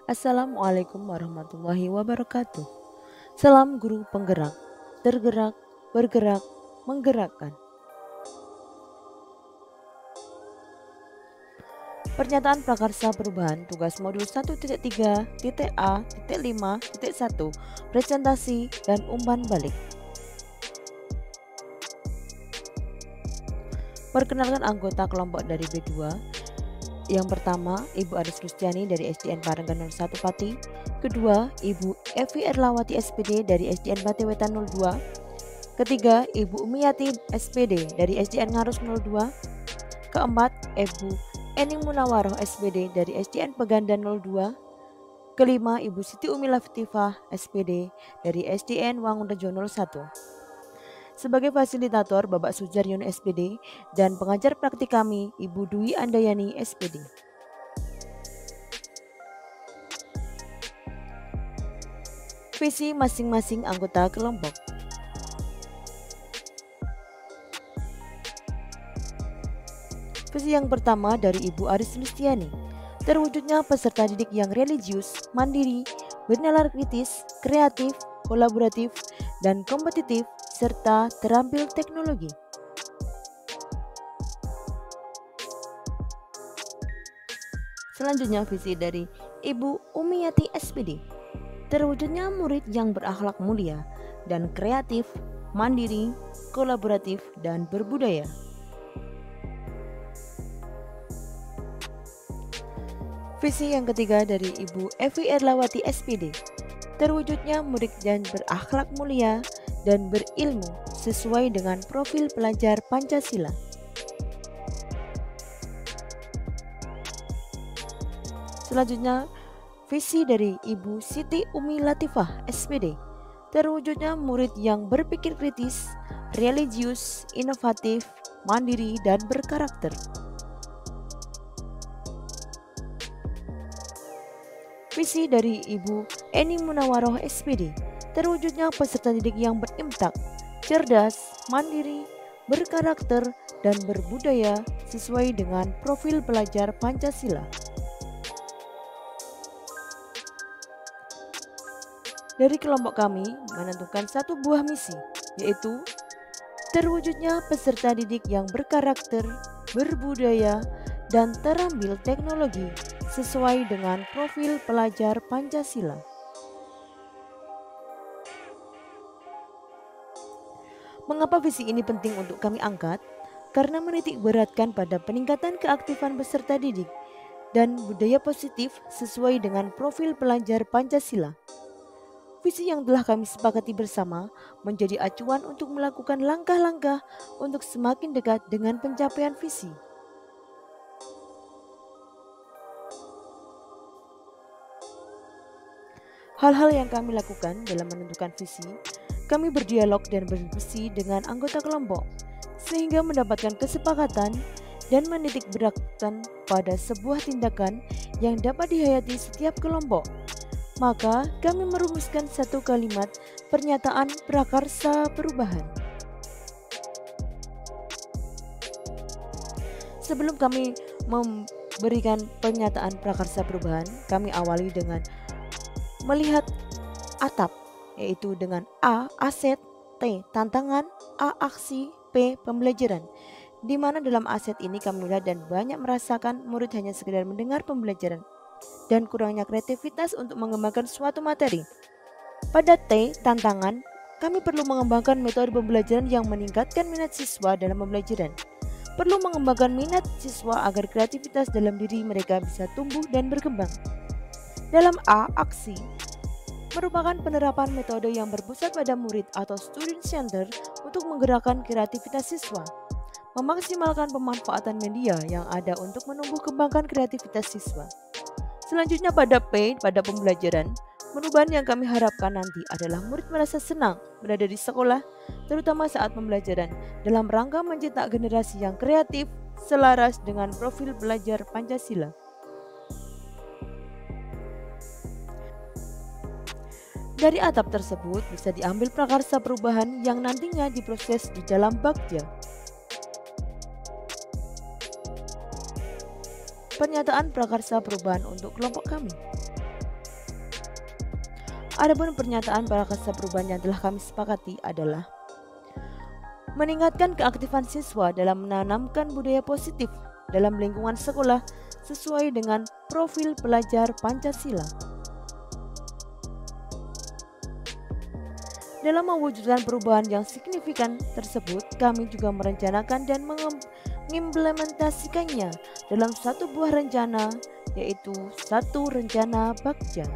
Assalamualaikum warahmatullahi wabarakatuh. Salam guru penggerak, tergerak, bergerak, menggerakkan. Pernyataan prakarsa perubahan tugas modul 1.3.A.5.1 presentasi dan umpan balik. Perkenalkan anggota kelompok dari B2. Yang pertama, Ibu Aris Kristiani dari SDN Parenggan 01 Pati. Kedua, Ibu Evi Erlawati SPD dari SDN Batiwetan 02. Ketiga, Ibu Umiyati SPD dari SDN Ngarus 02. Keempat, Ibu Ening Munawaroh SPD dari SDN Pegandan 02. Kelima, Ibu Siti Umi Latifah SPD dari SDN Wangunrejo 01. Sebagai fasilitator Bapak Sujaryono SPD dan pengajar praktik kami Ibu Dwi Andayani SPD. Visi masing-masing anggota kelompok. Visi yang pertama dari Ibu Aris Listiani, terwujudnya peserta didik yang religius, mandiri, bernalar kritis, kreatif, kolaboratif, dan kompetitif, serta terampil teknologi. Selanjutnya visi dari Ibu Umiyati SPD, terwujudnya murid yang berakhlak mulia dan kreatif, mandiri, kolaboratif, dan berbudaya. Visi yang ketiga dari Ibu Evi Erlawati SPD, terwujudnya murid yang berakhlak mulia dan berilmu sesuai dengan profil pelajar Pancasila. Selanjutnya, visi dari Ibu Siti Umi Latifah SPD, terwujudnya murid yang berpikir kritis, religius, inovatif, mandiri, dan berkarakter. Visi dari Ibu Ening Munawaroh SPD, terwujudnya peserta didik yang berimtak, cerdas, mandiri, berkarakter, dan berbudaya sesuai dengan profil pelajar Pancasila. Dari kelompok kami menentukan satu buah misi, yaitu terwujudnya peserta didik yang berkarakter, berbudaya, dan terambil teknologi sesuai dengan profil pelajar Pancasila. Mengapa visi ini penting untuk kami angkat? Karena menitik beratkan pada peningkatan keaktifan peserta didik dan budaya positif sesuai dengan profil pelajar Pancasila. Visi yang telah kami sepakati bersama menjadi acuan untuk melakukan langkah-langkah untuk semakin dekat dengan pencapaian visi. Hal-hal yang kami lakukan dalam menentukan visi, kami berdialog dan berdiskusi dengan anggota kelompok, sehingga mendapatkan kesepakatan dan menitik beratkan pada sebuah tindakan yang dapat dihayati setiap kelompok. Maka kami merumuskan satu kalimat pernyataan prakarsa perubahan. Sebelum kami memberikan pernyataan prakarsa perubahan, kami awali dengan melihat atap, yaitu dengan A. Aset, T. Tantangan, A. Aksi, P. Pembelajaran. Di mana dalam aset ini kami melihat dan banyak merasakan murid hanya sekedar mendengar pembelajaran dan kurangnya kreativitas untuk mengembangkan suatu materi. Pada T. Tantangan, kami perlu mengembangkan metode pembelajaran yang meningkatkan minat siswa dalam pembelajaran. Perlu mengembangkan minat siswa agar kreativitas dalam diri mereka bisa tumbuh dan berkembang. Dalam A. Aksi, merupakan penerapan metode yang berpusat pada murid atau student center untuk menggerakkan kreativitas siswa, memaksimalkan pemanfaatan media yang ada untuk menumbuh kembangkan kreativitas siswa. Selanjutnya pada P, pada pembelajaran, perubahan yang kami harapkan nanti adalah murid merasa senang berada di sekolah, terutama saat pembelajaran, dalam rangka mencetak generasi yang kreatif, selaras dengan profil belajar Pancasila. Dari atap tersebut bisa diambil prakarsa perubahan yang nantinya diproses di dalam bagja. Pernyataan prakarsa perubahan untuk kelompok kami. Adapun pernyataan prakarsa perubahan yang telah kami sepakati adalah meningkatkan keaktifan siswa dalam menanamkan budaya positif dalam lingkungan sekolah sesuai dengan profil pelajar Pancasila. Dalam mewujudkan perubahan yang signifikan tersebut, kami juga merencanakan dan mengimplementasikannya dalam satu buah rencana, yaitu satu rencana Bagja.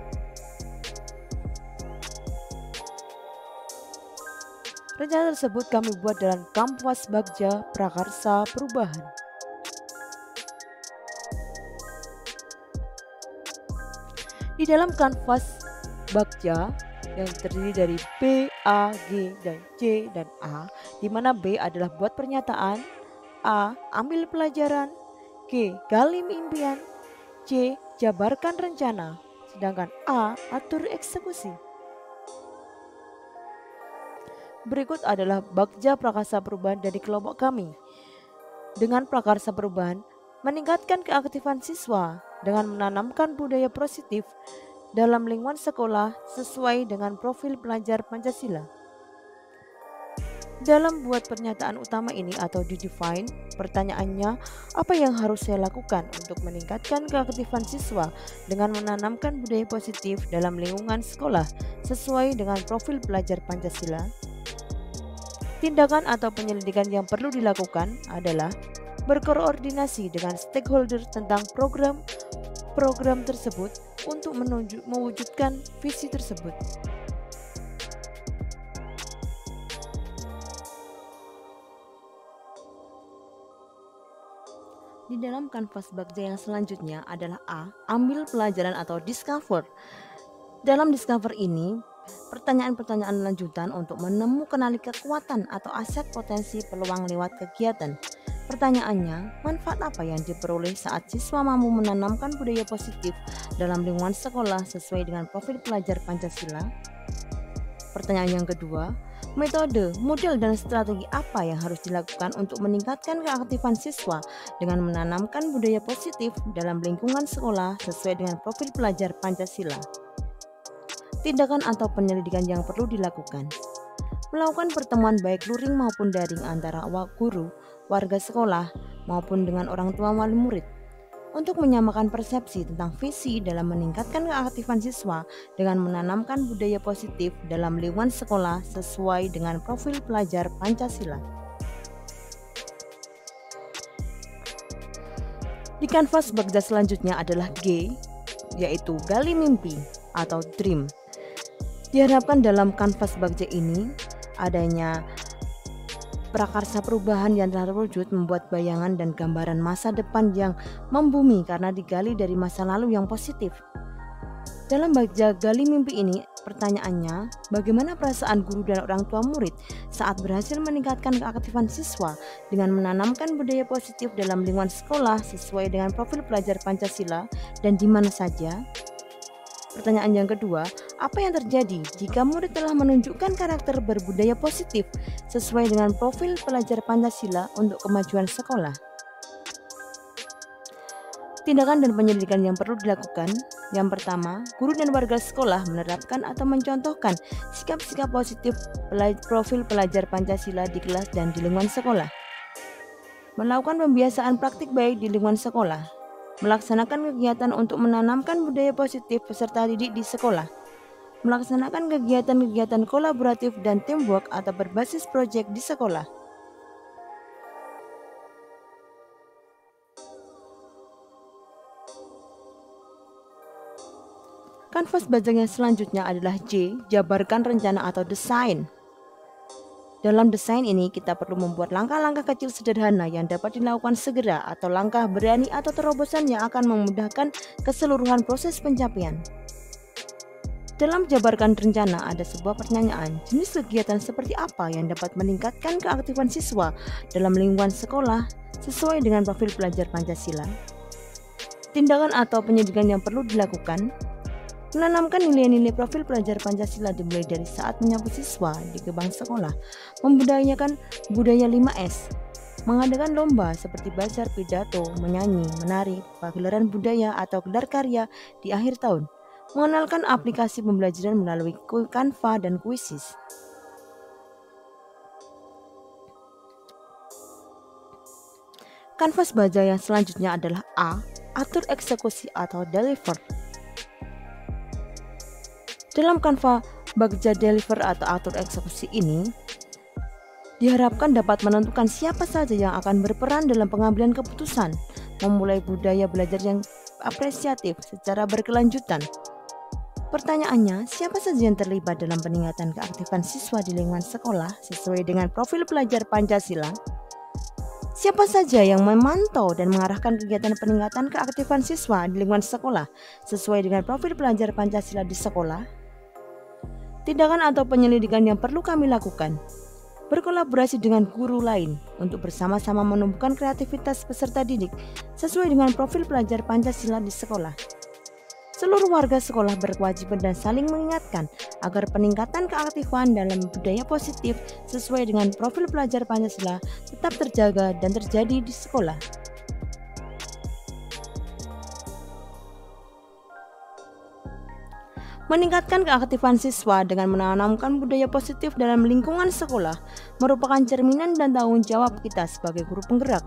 Rencana tersebut kami buat dalam Kanvas Bagja Prakarsa Perubahan. Di dalam Kanvas Bagja yang terdiri dari B, A, G, dan C, dan A, di mana B adalah buat pernyataan, A, ambil pelajaran, G, gali impian, C, jabarkan rencana, sedangkan A, atur eksekusi. Berikut adalah Bagja Prakarsa Perubahan dari kelompok kami. Dengan prakarsa perubahan, meningkatkan keaktifan siswa dengan menanamkan budaya positif dalam lingkungan sekolah sesuai dengan profil pelajar Pancasila. Dalam buat pernyataan utama ini atau di define, pertanyaannya, apa yang harus saya lakukan untuk meningkatkan keaktifan siswa dengan menanamkan budaya positif dalam lingkungan sekolah sesuai dengan profil pelajar Pancasila? Tindakan atau penyelidikan yang perlu dilakukan adalah berkoordinasi dengan stakeholder tentang program tersebut untuk mewujudkan visi tersebut. Di dalam kanvas Bagja yang selanjutnya adalah A, ambil pelajaran atau discover. Dalam discover ini, pertanyaan-pertanyaan lanjutan untuk menemukan kekuatan atau aset potensi peluang lewat kegiatan. Pertanyaannya, manfaat apa yang diperoleh saat siswa mampu menanamkan budaya positif dalam lingkungan sekolah sesuai dengan profil pelajar Pancasila? Pertanyaan yang kedua, metode, model, dan strategi apa yang harus dilakukan untuk meningkatkan keaktifan siswa dengan menanamkan budaya positif dalam lingkungan sekolah sesuai dengan profil pelajar Pancasila? Tindakan atau penyelidikan yang perlu dilakukan. Melakukan pertemuan baik luring maupun daring antara guru, warga sekolah, maupun dengan orang tua wali murid untuk menyamakan persepsi tentang visi dalam meningkatkan keaktifan siswa dengan menanamkan budaya positif dalam lingkungan sekolah sesuai dengan profil pelajar Pancasila. Di kanvas Bagja selanjutnya adalah G, yaitu gali mimpi atau dream. Diharapkan dalam kanvas Bagja ini adanya prakarsa perubahan yang telah terwujud membuat bayangan dan gambaran masa depan yang membumi karena digali dari masa lalu yang positif. Dalam Bagja gali mimpi ini, pertanyaannya, bagaimana perasaan guru dan orang tua murid saat berhasil meningkatkan keaktifan siswa dengan menanamkan budaya positif dalam lingkungan sekolah sesuai dengan profil pelajar Pancasila dan di mana saja? Pertanyaan yang kedua, apa yang terjadi jika murid telah menunjukkan karakter berbudaya positif sesuai dengan profil pelajar Pancasila untuk kemajuan sekolah? Tindakan dan penyelidikan yang perlu dilakukan. Yang pertama, guru dan warga sekolah menerapkan atau mencontohkan sikap-sikap positif profil pelajar Pancasila di kelas dan di lingkungan sekolah. Melakukan pembiasaan praktik baik di lingkungan sekolah. Melaksanakan kegiatan untuk menanamkan budaya positif peserta didik di sekolah. Melaksanakan kegiatan-kegiatan kolaboratif dan teamwork atau berbasis proyek di sekolah. Kanvas Bagja yang selanjutnya adalah J, jabarkan rencana atau desain. Dalam desain ini kita perlu membuat langkah-langkah kecil sederhana yang dapat dilakukan segera atau langkah berani atau terobosan yang akan memudahkan keseluruhan proses pencapaian. Dalam jabarkan rencana ada sebuah pertanyaan, jenis kegiatan seperti apa yang dapat meningkatkan keaktifan siswa dalam lingkungan sekolah sesuai dengan profil pelajar Pancasila. Tindakan atau penyelidikan yang perlu dilakukan. Menanamkan nilai-nilai profil pelajar Pancasila dimulai dari saat menyapa siswa di gerbang sekolah, membudayakan budaya 5S, mengadakan lomba seperti bazar, pidato, menyanyi, menari, pagelaran budaya atau gelar karya di akhir tahun, Mengenalkan aplikasi pembelajaran melalui Canva dan Quizzes. Kanvas baja yang selanjutnya adalah A. Atur eksekusi atau deliver. Dalam Canva baja deliver atau atur eksekusi ini, diharapkan dapat menentukan siapa saja yang akan berperan dalam pengambilan keputusan, memulai budaya belajar yang apresiatif secara berkelanjutan. Pertanyaannya, siapa saja yang terlibat dalam peningkatan keaktifan siswa di lingkungan sekolah sesuai dengan profil pelajar Pancasila? Siapa saja yang memantau dan mengarahkan kegiatan peningkatan keaktifan siswa di lingkungan sekolah sesuai dengan profil pelajar Pancasila di sekolah? Tindakan atau penyelidikan yang perlu kami lakukan: berkolaborasi dengan guru lain untuk bersama-sama menumbuhkan kreativitas peserta didik sesuai dengan profil pelajar Pancasila di sekolah. Seluruh warga sekolah berkewajiban dan saling mengingatkan agar peningkatan keaktifan dalam budaya positif sesuai dengan profil pelajar Pancasila tetap terjaga dan terjadi di sekolah. Meningkatkan keaktifan siswa dengan menanamkan budaya positif dalam lingkungan sekolah merupakan cerminan dan tanggung jawab kita sebagai guru penggerak.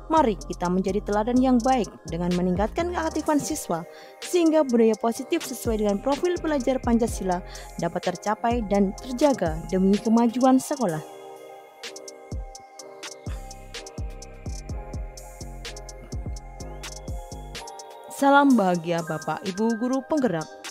Mari kita menjadi teladan yang baik dengan meningkatkan keaktifan siswa sehingga budaya positif sesuai dengan profil pelajar Pancasila dapat tercapai dan terjaga demi kemajuan sekolah. Salam bahagia Bapak Ibu guru penggerak.